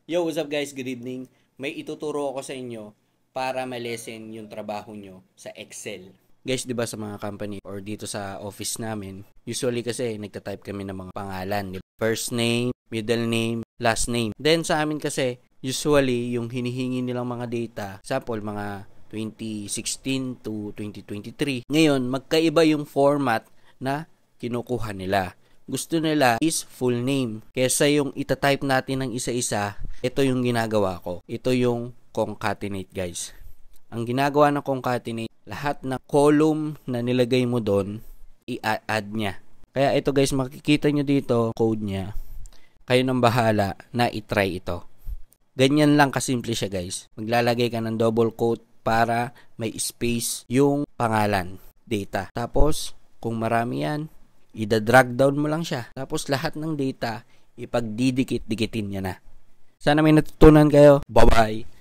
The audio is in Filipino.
Yo, what's up guys? Good evening. May ituturo ako sa inyo para ma-lessen yung trabaho nyo sa Excel. Guys, 'di ba sa mga company or dito sa office namin, usually kasi nagta-type kami ng mga pangalan, first name, middle name, last name. Then sa amin kasi, usually yung hinihingi nilang mga data, sample mga 2016 to 2023. Ngayon, magkaiba yung format na kinukuha nila. Gusto nila is full name. Kesa yung itatype natin ng isa-isa, ito yung ginagawa ko. Ito yung concatenate, guys. Ang ginagawa ng concatenate, lahat ng column na nilagay mo doon, i-add niya. Kaya ito guys, makikita nyo dito, code niya. Kayo nang bahala na i-try ito. Ganyan lang kasimple siya guys. Maglalagay ka ng double quote para may space yung pangalan, data. Tapos, kung marami yan, ida-drag down mo lang siya. Tapos lahat ng data, ipagdidikit-dikitin niya na. Sana may natutunan kayo. Bye-bye!